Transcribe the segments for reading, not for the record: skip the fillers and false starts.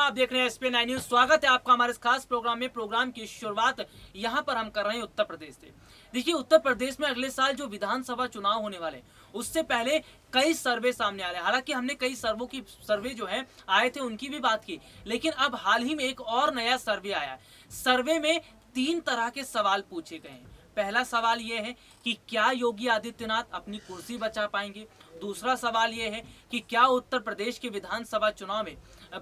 आप देख रहे हैं एसपी 9 न्यूज। स्वागत है आपका हमारे इस खास प्रोग्राम में। प्रोग्राम की शुरुआत यहां पर हम कर रहे हैं उत्तर प्रदेश से। देखिए, उत्तर प्रदेश में अगले साल जो विधानसभा चुनाव होने वाले उससे पहले कई सर्वे सामने आ रहे हैं। हालांकि हमने कई सर्वे जो है आए थे उनकी भी बात की, लेकिन अब हाल ही में एक और नया सर्वे आया है। सर्वे में 3 तरह के सवाल पूछे गए हैं। पहला सवाल यह है कि क्या योगी आदित्यनाथ अपनी कुर्सी बचा पाएंगे। दूसरा सवाल यह है कि क्या उत्तर प्रदेश के विधानसभा चुनाव में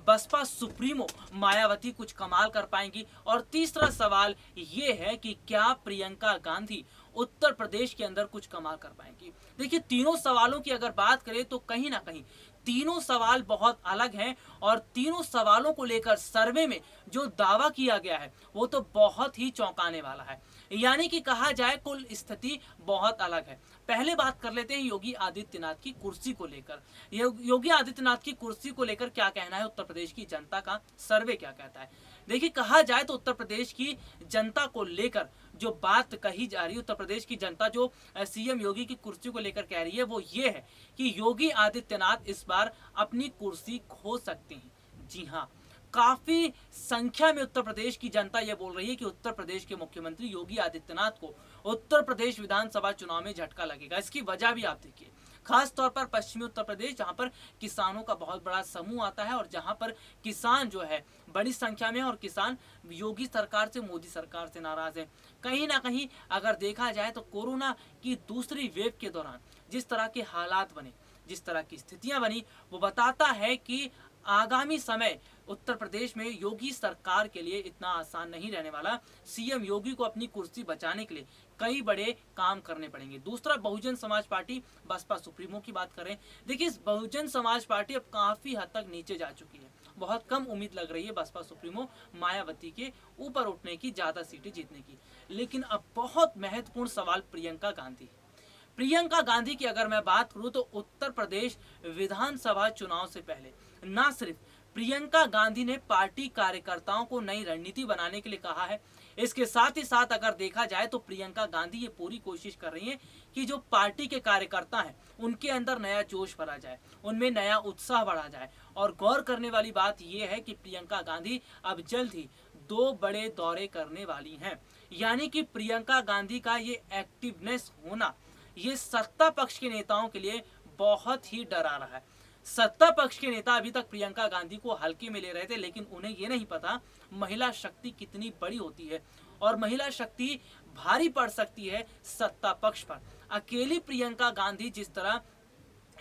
बसपा सुप्रीमो मायावती कुछ कमाल कर पाएंगी। और तीसरा सवाल यह है कि क्या प्रियंका गांधी उत्तर प्रदेश के अंदर कुछ कमाल कर पाएंगी। देखिए, तीनों सवालों की अगर बात करें तो कहीं ना कहीं तीनों सवाल बहुत अलग हैं और तीनों सवालों को लेकर सर्वे में जो दावा किया गया है वो तो बहुत ही चौंकाने वाला है। यानी कि कहा जाए कुल स्थिति बहुत अलग है। पहले बात कर लेते हैं योगी आदित्यनाथ की कुर्सी को लेकर। योगी आदित्यनाथ की कुर्सी को लेकर क्या कहना है उत्तर प्रदेश की जनता का, सर्वे क्या कहता है। देखिए, कहा जाए तो उत्तर प्रदेश की जनता को लेकर जो बात कही जा रही है, उत्तर प्रदेश की जनता जो सीएम योगी की कुर्सी को लेकर कह रही है वो ये है कि योगी आदित्यनाथ इस बार अपनी कुर्सी खो सकते हैं। जी हाँ, काफी संख्या में उत्तर प्रदेश की जनता यह बोल रही है कि उत्तर प्रदेश के मुख्यमंत्री योगी आदित्यनाथ को उत्तर प्रदेश विधानसभा चुनाव में झटका लगेगा। इसकी वजह भी आप देखिए, खास तौर पर पश्चिमी उत्तर प्रदेश जहां पर किसानों का बहुत बड़ा समूह आता है और जहां पर किसान जो है बड़ी संख्या में, और किसान योगी सरकार से, मोदी सरकार से नाराज है। कहीं ना कहीं अगर देखा जाए तो कोरोना की दूसरी वेव के दौरान जिस तरह के हालात बने, जिस तरह की स्थितियां बनी, वो बताता है कि आगामी समय उत्तर प्रदेश में योगी सरकार के लिए इतना आसान नहीं रहने वाला। सीएम योगी को अपनी कुर्सी बचाने के लिए कई बड़े काम करने पड़ेंगे। दूसरा, बहुजन समाज पार्टी बसपा सुप्रीमो की बात करें। देखिए, बहुजन समाज पार्टी अब काफी हद तक नीचे जा चुकी है। बहुत कम उम्मीद लग रही है बसपा सुप्रीमो मायावती के ऊपर उठने की, ज्यादा सीटें जीतने की। लेकिन अब बहुत महत्वपूर्ण सवाल प्रियंका गांधी। प्रियंका गांधी की अगर मैं बात करूं तो उत्तर प्रदेश विधानसभा चुनाव से पहले ना सिर्फ प्रियंका गांधी ने पार्टी कार्यकर्ताओं को नई रणनीति बनाने के लिए कहा है, इसके साथ ही साथ अगर देखा जाए तो प्रियंका गांधी ये पूरी कोशिश कर रही हैं कि जो पार्टी के कार्यकर्ता हैं उनके अंदर नया जोश भरा जाए, उनमें नया उत्साह बढ़ा जाए। और गौर करने वाली बात यह है कि प्रियंका गांधी अब जल्द ही 2 बड़े दौरे करने वाली हैं। यानी कि प्रियंका गांधी का ये एक्टिवनेस होना ये सत्ता पक्ष के नेताओं के लिए बहुत ही डरा रहा है। सत्ता पक्ष के नेता अभी तक प्रियंका गांधी को हल्के में ले रहे थे, लेकिन उन्हें ये नहीं पता महिला शक्ति कितनी बड़ी होती है और महिला शक्ति भारी पड़ सकती है सत्ता पक्ष पर। अकेली प्रियंका गांधी जिस तरह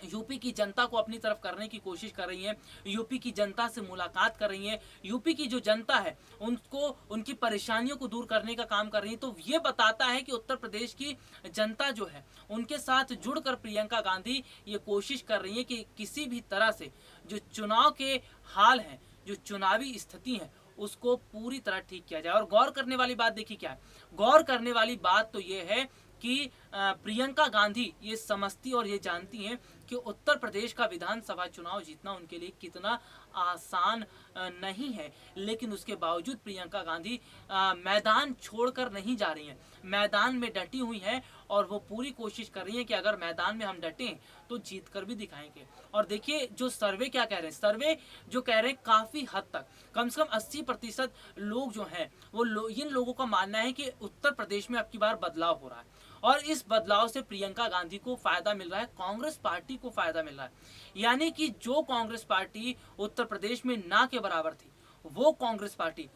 यूपी की जनता को अपनी तरफ करने की कोशिश कर रही है, यूपी की जनता से मुलाकात कर रही है, यूपी की जो जनता है उनको उनकी परेशानियों को दूर करने का काम कर रही है, तो ये बताता है कि उत्तर प्रदेश की जनता जो है उनके साथ जुड़कर प्रियंका गांधी ये कोशिश कर रही है कि किसी भी तरह से जो चुनाव के हाल हैं, जो चुनावी स्थिति है, उसको पूरी तरह ठीक किया जाए। और गौर करने वाली बात देखिए क्या है, गौर करने वाली बात तो ये है कि प्रियंका गांधी ये समझती और ये जानती हैं कि उत्तर प्रदेश का विधानसभा चुनाव जीतना उनके लिए कितना आसान नहीं है। लेकिन उसके बावजूद प्रियंका गांधी मैदान छोड़कर नहीं जा रही हैं, मैदान में डटी हुई हैं और वो पूरी कोशिश कर रही हैं कि अगर मैदान में हम डटें तो जीत कर भी दिखाएंगे। और देखिए, जो सर्वे क्या कह रहे हैं, सर्वे जो कह रहे हैं काफ़ी हद तक कम से कम 80% लोग जो हैं वो इन लोगों का मानना है कि उत्तर प्रदेश में अब की बार बदलाव हो रहा है और इस बदलाव से प्रियंका गांधी को फायदा मिल रहा है, कांग्रेस पार्टी को फायदा मिल रहा है। यानी कि जो कांग्रेस पार्टी उत्तर प्रदेश में ना के बराबर थी, वो कांग्रेस पार्टी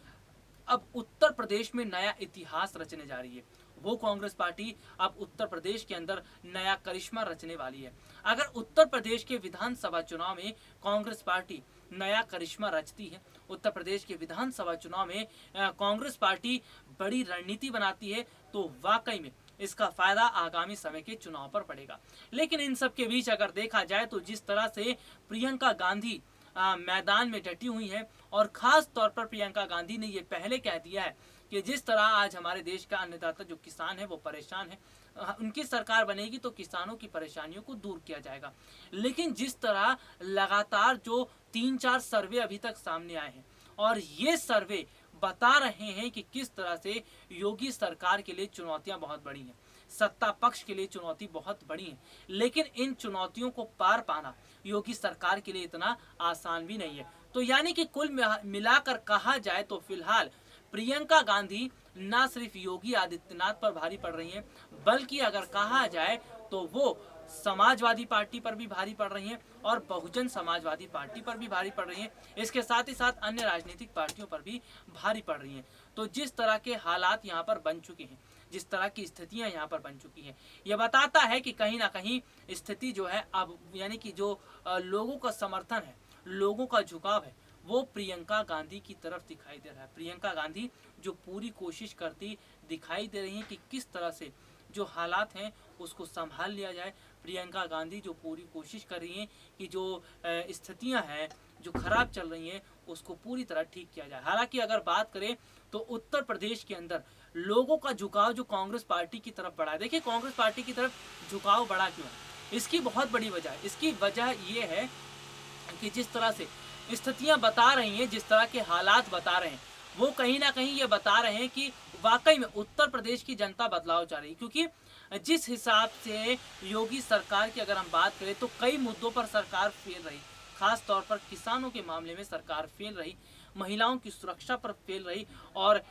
अब उत्तर प्रदेश में नया इतिहास रचने जा रही है। वो कांग्रेस पार्टी अब उत्तर प्रदेश के अंदर नया करिश्मा रचने वाली है। अगर उत्तर प्रदेश के विधानसभा चुनाव में कांग्रेस पार्टी नया करिश्मा रचती है, उत्तर प्रदेश के विधानसभा चुनाव में कांग्रेस पार्टी बड़ी रणनीति बनाती है, तो वाकई में इसका फायदा आगामी समय के चुनाव पर पड़ेगा। लेकिन इन सब के बीच अगर देखा जाए तो जिस तरह से प्रियंका गांधी मैदान में डटी हुई है, और खास तौर पर प्रियंका गांधी ने ये पहले कह दिया है कि जिस तरह आज हमारे देश का अन्नदाता जो किसान है वो परेशान है, उनकी सरकार बनेगी तो किसानों की परेशानियों को दूर किया जाएगा। लेकिन जिस तरह लगातार जो 3-4 सर्वे अभी तक सामने आए हैं और ये सर्वे बता रहे हैं कि किस तरह से योगी सरकार के लिए चुनौतियां बहुत बड़ी हैं, सत्ता पक्ष के लिए चुनौती बहुत बड़ी है। लेकिन इन चुनौतियों को पार पाना योगी सरकार के लिए इतना आसान भी नहीं है। तो यानी कि कुल मिलाकर कहा जाए तो फिलहाल प्रियंका गांधी ना सिर्फ योगी आदित्यनाथ पर भारी पड़ रही हैं, बल्कि अगर कहा जाए तो वो समाजवादी पार्टी पर भी भारी पड़ रही हैं और बहुजन समाजवादी पार्टी पर भी भारी पड़ रही हैं। इसके साथ ही साथ अन्य राजनीतिक पार्टियों पर भी भारी पड़ रही हैं। तो जिस तरह के हालात यहाँ पर बन चुके हैं, जिस तरह की स्थितियां यहाँ पर बन चुकी हैं, यह बताता है कि कहीं ना कहीं स्थिति जो है अब यानी कि जो लोगों का समर्थन है, लोगों का झुकाव है, वो प्रियंका गांधी की तरफ दिखाई दे रहा है। प्रियंका गांधी जो पूरी कोशिश करती दिखाई दे रही हैं कि किस तरह से जो हालात हैं उसको संभाल लिया जाए। प्रियंका गांधी जो पूरी कोशिश कर रही हैं कि जो स्थितियां हैं जो खराब चल रही हैं उसको पूरी तरह ठीक किया जाए। हालांकि अगर बात करें तो उत्तर प्रदेश के अंदर लोगों का झुकाव जो कांग्रेस पार्टी की तरफ बढ़ा है। देखिए कांग्रेस पार्टी की तरफ झुकाव बढ़ा क्यों है, इसकी बहुत बड़ी वजह है। इसकी वजह ये है कि जिस तरह से स्थितियां बता रही हैं, जिस तरह के हालात बता रहे हैं, वो कहीं ना कहीं ये बता रहे हैं कि वाकई में उत्तर प्रदेश की जनता बदलाव चाह रही है। क्योंकि जिस हिसाब से योगी सरकार की अगर हम बात करें तो कई मुद्दों पर सरकार फेल रही, खास तौर पर किसानों के मामले में सरकार फेल रही, महिलाओं की सुरक्षा पर फेल रही और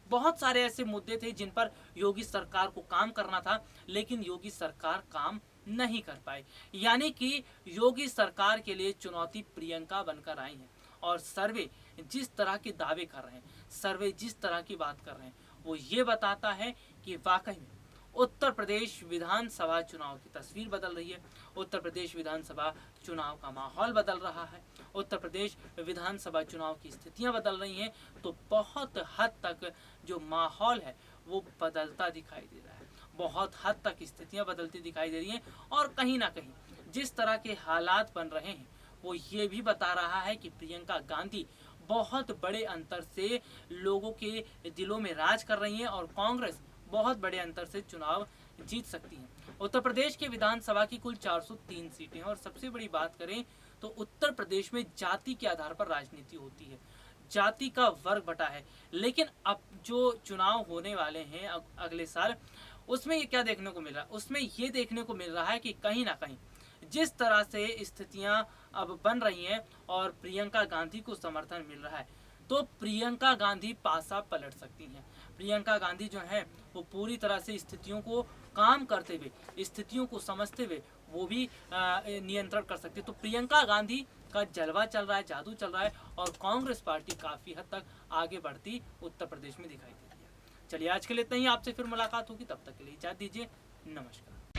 बहुत सारे ऐसे मुद्दे थे जिन पर योगी सरकार को काम करना था, लेकिन योगी सरकार काम नहीं कर पाई। यानी कि योगी सरकार के लिए चुनौती प्रियंका बनकर आई है। और सर्वे जिस तरह के दावे कर रहे हैं, सर्वे जिस तरह की बात कर रहे हैं, वो ये बताता है कि वाकई में उत्तर प्रदेश विधानसभा चुनाव की तस्वीर बदल रही है। उत्तर प्रदेश विधानसभा चुनाव का माहौल बदल रहा है। उत्तर प्रदेश विधानसभा चुनाव की स्थितियां बदल रही हैं। तो बहुत हद तक जो माहौल है वो बदलता दिखाई दे रहा है, बहुत हद तक स्थितियां बदलती दिखाई दे रही हैं। और कहीं ना कहीं जिस तरह के हालात बन रहे हैं वो ये भी बता रहा है कि प्रियंका गांधी बहुत बड़े अंतर से लोगों के दिलों में राज कर रही हैं और कांग्रेस बहुत बड़े अंतर से चुनाव जीत सकती है। उत्तर प्रदेश के विधानसभा की कुल 403 सीटें हैं और सबसे बड़ी बात करें तो उत्तर प्रदेश में जाति के आधार पर राजनीति होती है, जाति का वर्ग बटा है। लेकिन अब जो चुनाव होने वाले हैं अगले साल, उसमें ये क्या देखने को मिल रहा है, उसमें ये देखने को मिल रहा है कि कहीं ना कहीं जिस तरह से स्थितियां अब बन रही हैं और प्रियंका गांधी को समर्थन मिल रहा है, तो प्रियंका गांधी पासा पलट सकती हैं। प्रियंका गांधी जो है वो पूरी तरह से स्थितियों को काम करते हुए, स्थितियों को समझते हुए वो भी नियंत्रण कर सकती है। तो प्रियंका गांधी का जलवा चल रहा है, जादू चल रहा है और कांग्रेस पार्टी काफी हद तक आगे बढ़ती उत्तर प्रदेश में दिखाई दे रही है। चलिए आज के लिए इतना ही, आपसे फिर मुलाकात होगी, तब तक के लिए इजाजत दीजिए, नमस्कार।